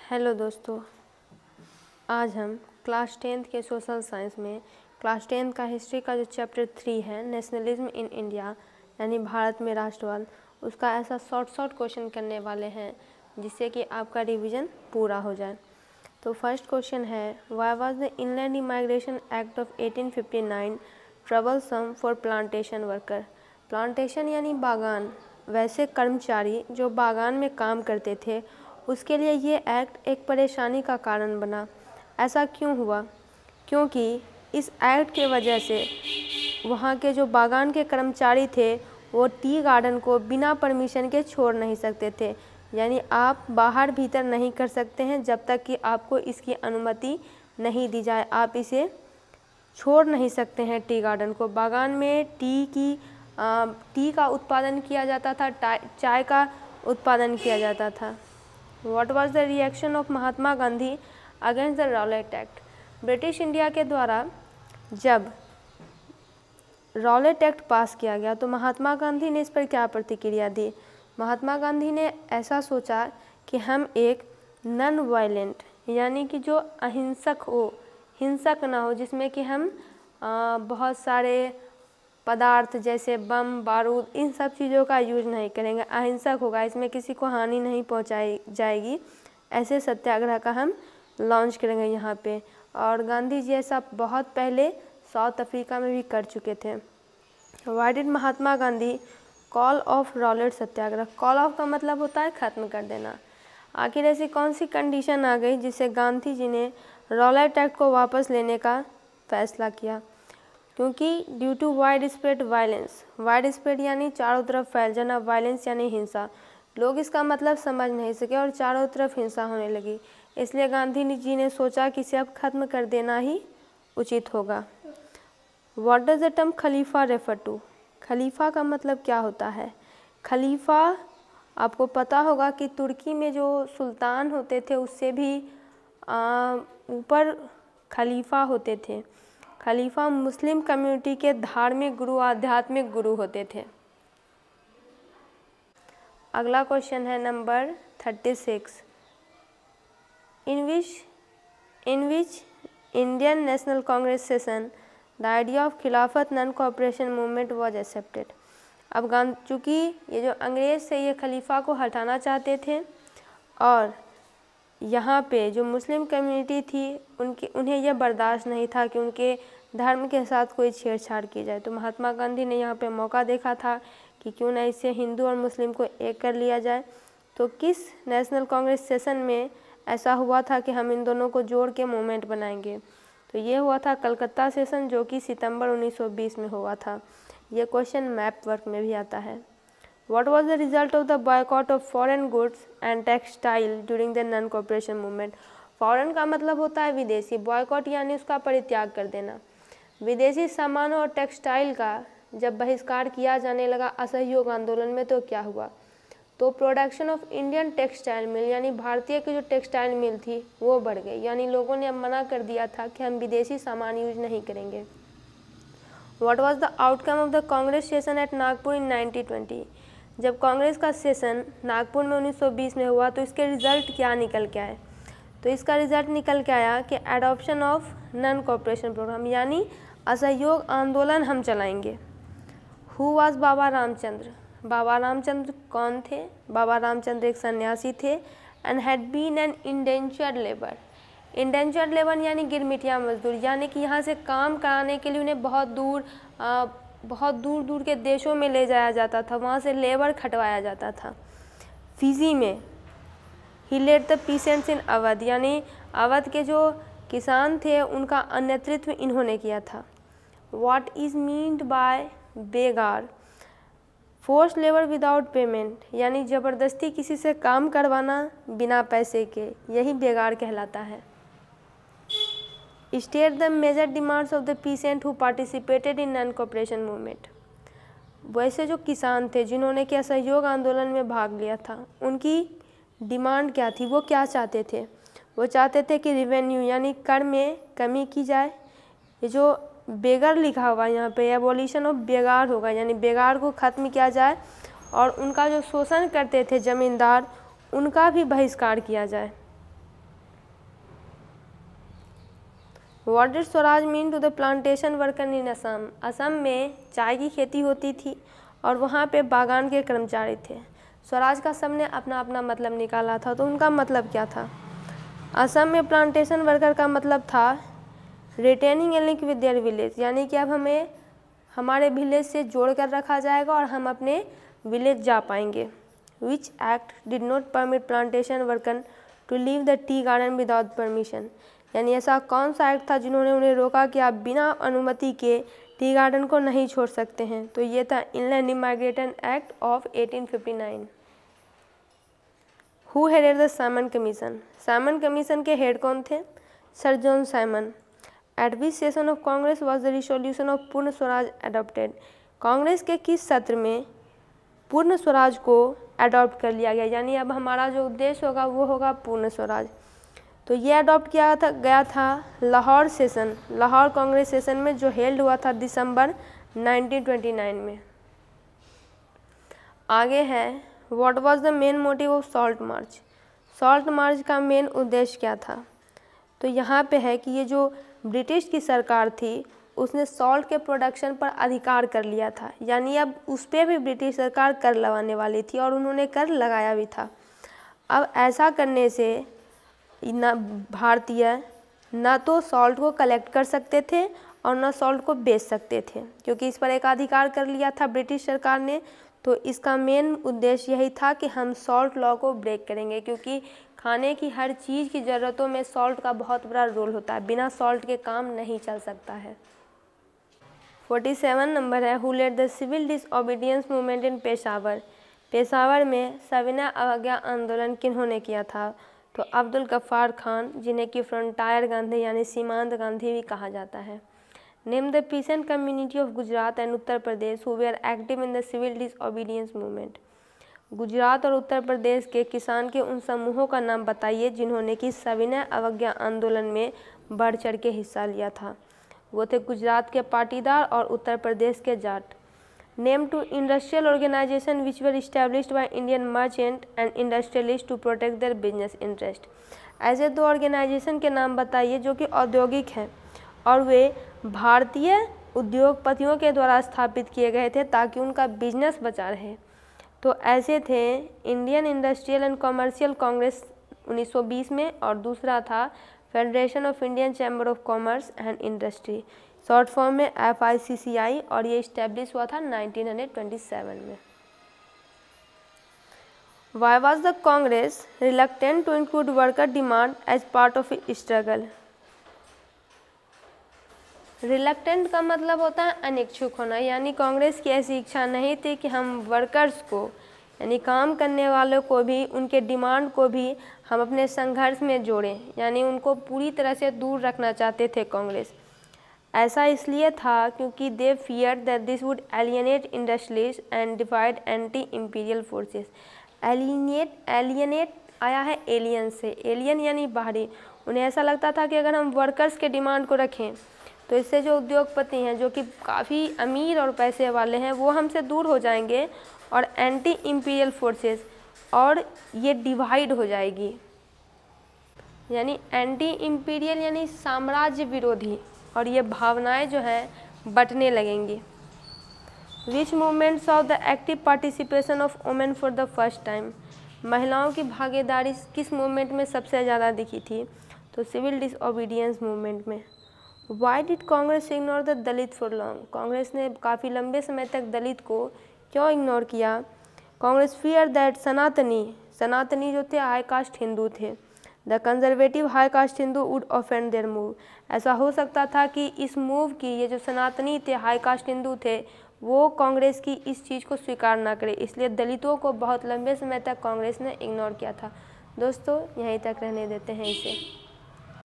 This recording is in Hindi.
हेलो दोस्तों, आज हम क्लास 10th के सोशल साइंस में क्लास 10th का हिस्ट्री का जो चैप्टर 3 है नेशनलिज्म इन इंडिया यानी भारत में राष्ट्रवाद, उसका ऐसा शॉर्ट क्वेश्चन करने वाले हैं जिससे कि आपका रिवीजन पूरा हो जाए। तो फर्स्ट क्वेश्चन है, why was the inland immigration act of 1859 troublesome for plantation worker. Plantation यानी बागान, वैसे कर्मचारी जो बागान में काम करते थे उसके लिए ये एक्ट एक परेशानी का कारण बना। ऐसा क्यों हुआ? क्योंकि इस एक्ट के वजह से वहाँ के जो बागान के कर्मचारी थे वो टी गार्डन को बिना परमिशन के छोड़ नहीं सकते थे, यानी आप बाहर भीतर नहीं कर सकते हैं जब तक कि आपको इसकी अनुमति नहीं दी जाए। आप इसे छोड़ नहीं सकते हैं टी गार्डन को। बागान में टी का उत्पादन किया जाता था, चाय का उत्पादन किया जाता था। What was the reaction of Mahatma Gandhi against the Rowlatt act? British India के द्वारा जब रॉलेट एक्ट पास किया गया तो महात्मा गांधी ने इस पर क्या प्रतिक्रिया दी? महात्मा गांधी ने ऐसा सोचा कि हम एक नॉन वायलेंट यानी कि जो अहिंसक हो, हिंसक ना हो, जिसमें कि हम बहुत सारे पदार्थ जैसे बम बारूद इन सब चीज़ों का यूज नहीं करेंगे, अहिंसक होगा, इसमें किसी को हानि नहीं पहुंचाई जाएगी, ऐसे सत्याग्रह का हम लॉन्च करेंगे यहाँ पे। और गांधी जी ऐसा बहुत पहले साउथ अफ्रीका में भी कर चुके थे। Why did Mahatma Gandhi call of Rowlatt Satyagraha? Call of का मतलब होता है ख़त्म कर देना। आखिर ऐसी कौन सी कंडीशन आ गई जिससे गांधी जी ने रॉलेट एक्ट को वापस लेने का फैसला किया? क्योंकि due to wide spread violence, wide spread यानी चारों तरफ फैल जाना, वायलेंस यानी हिंसा, लोग इसका मतलब समझ नहीं सके और चारों तरफ हिंसा होने लगी, इसलिए गांधी जी ने सोचा कि इसे अब खत्म कर देना ही उचित होगा। What does the term khalifa refer to? खलीफा का मतलब क्या होता है? खलीफा आपको पता होगा कि तुर्की में जो सुल्तान होते थे उससे भी ऊपर खलीफा होते थे। खलीफा मुस्लिम कम्युनिटी के धार्मिक गुरु, आध्यात्मिक गुरु होते थे। अगला क्वेश्चन है number 36। In which Indian National Congress session the idea of Khilafat non cooperation movement was accepted. अब चूँकि ये जो अंग्रेज से ये खलीफा को हटाना चाहते थे और यहाँ पे जो मुस्लिम कम्युनिटी थी उन्हें यह बर्दाश्त नहीं था कि उनके धर्म के साथ कोई छेड़छाड़ की जाए, तो महात्मा गांधी ने यहाँ पे मौका देखा था कि क्यों ना इससे हिंदू और मुस्लिम को एक कर लिया जाए। तो किस नेशनल कांग्रेस सेशन में ऐसा हुआ था कि हम इन दोनों को जोड़ के मूवमेंट बनाएंगे? तो ये हुआ था कलकत्ता सेशन, जो कि सितंबर 1920 में हुआ था। ये क्वेश्चन मैप वर्क में भी आता है। What was the result of the boycott of foreign goods and textile during the non-cooperation movement? Foreign का मतलब होता है विदेशी, बॉयकॉट यानी उसका परित्याग कर देना। विदेशी सामानों और टेक्सटाइल का जब बहिष्कार किया जाने लगा असहयोग आंदोलन में, तो क्या हुआ? तो production of Indian textile mill यानी भारतीय की जो टेक्सटाइल मिल थी वो बढ़ गई, यानी लोगों ने अब मना कर दिया था कि हम विदेशी सामान यूज नहीं करेंगे। What was the outcome of the Congress session at Nagpur in 1920? जब कांग्रेस का सेशन नागपुर में 1920 में हुआ तो इसके रिज़ल्ट क्या निकल के आए? तो इसका रिज़ल्ट निकल के आया कि adoption of non cooperation program, यानी असहयोग आंदोलन हम चलाएंगे। Who was Baba Ramchandra? बाबा रामचंद्र कौन थे? बाबा रामचंद्र एक सन्यासी थे and had been an indentured labour. Indentured labour यानी गिरमिटिया मजदूर, यानी कि यहाँ से काम कराने के लिए उन्हें बहुत दूर के देशों में ले जाया जाता था, वहाँ से लेबर खटवाया जाता था। फिजी में ही लेड द पीसेंट्स इन अवध, यानी अवध के जो किसान थे उनका नेतृत्व इन्होंने किया था। What is meant by begar? Force labour without payment, यानी ज़बरदस्ती किसी से काम करवाना बिना पैसे के, यही बेगार कहलाता है। State the major demands of the peasant who participated in non cooperation movement. वैसे जो किसान थे जिन्होंने कि असहयोग आंदोलन में भाग लिया था, उनकी डिमांड क्या थी? वो क्या चाहते थे? वो चाहते थे कि रिवेन्यू यानी कर में कमी की जाए। ये जो बेगर लिखा हुआ यहाँ पे एबोलिशन ऑफ बेगार होगा, यानी बेगार को ख़त्म किया जाए और उनका जो शोषण करते थे ज़मींदार, उनका भी बहिष्कार किया जाए। What did Swaraj mean to the plantation worker in Assam. Assam में चाय की खेती होती थी और वहाँ पे बागान के कर्मचारी थे। स्वराज का सबने अपना अपना मतलब निकाला था, तो उनका मतलब क्या था। असम में प्लांटेशन वर्कर का मतलब था retaining A link with their village, यानी कि अब हमें हमारे विलेज से जोड़ कर रखा जाएगा और हम अपने विलेज जा पाएंगे। Which act did not permit plantation worker to leave the tea garden without permission, यानी ऐसा कौन सा एक्ट था जिन्होंने उन्हें रोका कि आप बिना अनुमति के टी गार्डन को नहीं छोड़ सकते हैं। तो ये था inland immigration act of 1859। Who headed the Simon commission. Simon commission के हेड कौन थे? Sir John Simon. Eight which session of Congress was the resolution of पूर्ण स्वराज अडॉप्टेड। कांग्रेस के किस सत्र में पूर्ण स्वराज को अडॉप्ट कर लिया गया, यानी अब हमारा जो उद्देश्य होगा वो होगा पूर्ण स्वराज। तो ये अडॉप्ट किया गया था लाहौर सेशन, लाहौर कांग्रेस सेशन में, जो हेल्ड हुआ था दिसंबर 1929 में। आगे है what was the main motive of salt march. Salt march का मेन उद्देश्य क्या था। तो यहाँ पे है कि ये जो ब्रिटिश की सरकार थी उसने सॉल्ट के प्रोडक्शन पर अधिकार कर लिया था, यानी अब उस पर भी ब्रिटिश सरकार कर लगाने वाली थी और उन्होंने कर लगाया भी था। अब ऐसा करने से न भारतीय न तो सॉल्ट को कलेक्ट कर सकते थे और न सॉल्ट को बेच सकते थे, क्योंकि इस पर एक अधिकार कर लिया था ब्रिटिश सरकार ने। तो इसका मेन उद्देश्य यही था कि हम सॉल्ट लॉ को ब्रेक करेंगे, क्योंकि खाने की हर चीज़ की ज़रूरतों में सॉल्ट का बहुत बड़ा रोल होता है, बिना सॉल्ट के काम नहीं चल सकता है। 47 नंबर है who led the civil disobedience movement in Peshawar. Peshawar में सविनय अवज्ञा आंदोलन किन्होंने किया था। तो अब्दुल गफ्फार खान, जिन्हें कि फ्रंटायर गांधी यानी सीमांत गांधी भी कहा जाता है। Name the peasant community of Gujarat and Uttar Pradesh who were active in the civil disobedience movement. Gujarat और उत्तर प्रदेश के किसान के उन समूहों का नाम बताइए जिन्होंने कि सविनय अवज्ञा आंदोलन में बढ़ चढ़ के हिस्सा लिया था। वो थे गुजरात के पाटीदार और उत्तर प्रदेश के Jat. Name two industrial organisation which were established by Indian merchant and industrialist to protect their business interest. ऐसे दो ऑर्गेनाइजेशन के नाम बताइए जो कि औद्योगिक हैं और वे भारतीय उद्योगपतियों के द्वारा स्थापित किए गए थे ताकि उनका बिजनेस बचा रहे। तो ऐसे थे Indian industrial and commercial Congress 1920 में, और दूसरा था federation of Indian chamber of commerce and industry, short form में FICCI, और ये इस्टेब्लिश हुआ था 1927 में। Why was the Congress reluctant to include worker demand as part of its struggle? Reluctant का मतलब होता है अनिच्छुक होना, यानी कांग्रेस की ऐसी इच्छा नहीं थी कि हम वर्कर्स को, यानी काम करने वालों को भी, उनके डिमांड को भी हम अपने संघर्ष में जोड़ें, यानी उनको पूरी तरह से दूर रखना चाहते थे कांग्रेस। ऐसा इसलिए था क्योंकि दे fear that this would alienate industrialist and divide anti imperial forces. Alienate आया है एलियन से, एलियन यानी बाहरी। उन्हें ऐसा लगता था कि अगर हम वर्कर्स के डिमांड को रखें तो इससे जो उद्योगपति हैं, जो कि काफ़ी अमीर और पैसे वाले हैं, वो हमसे दूर हो जाएंगे और एंटी इंपीरियल फोर्सेस, और ये डिवाइड हो जाएगी, यानी एंटी इंपीरियल यानी साम्राज्य विरोधी, और ये भावनाएं जो हैं बंटने लगेंगी। विच movement saw the active participation of women for the first time. महिलाओं की भागीदारी किस मूवमेंट में सबसे ज़्यादा दिखी थी। तो सिविल डिसओबीडियंस मूवमेंट में। Why did Congress ignore the Dalit for long. Congress ने काफ़ी लंबे समय तक दलित को क्यों इग्नोर किया। कांग्रेस फियर दैट सनातनी जो थे हाई कास्ट हिंदू थे। The conservative high caste Hindu would offend their move. ऐसा हो सकता था कि इस मूव की, ये जो सनातनी थे, हाई कास्ट हिंदू थे, वो कांग्रेस की इस चीज़ को स्वीकार ना करे, इसलिए दलितों को बहुत लंबे समय तक कांग्रेस ने इग्नोर किया था। दोस्तों यहीं तक रहने देते हैं इसे।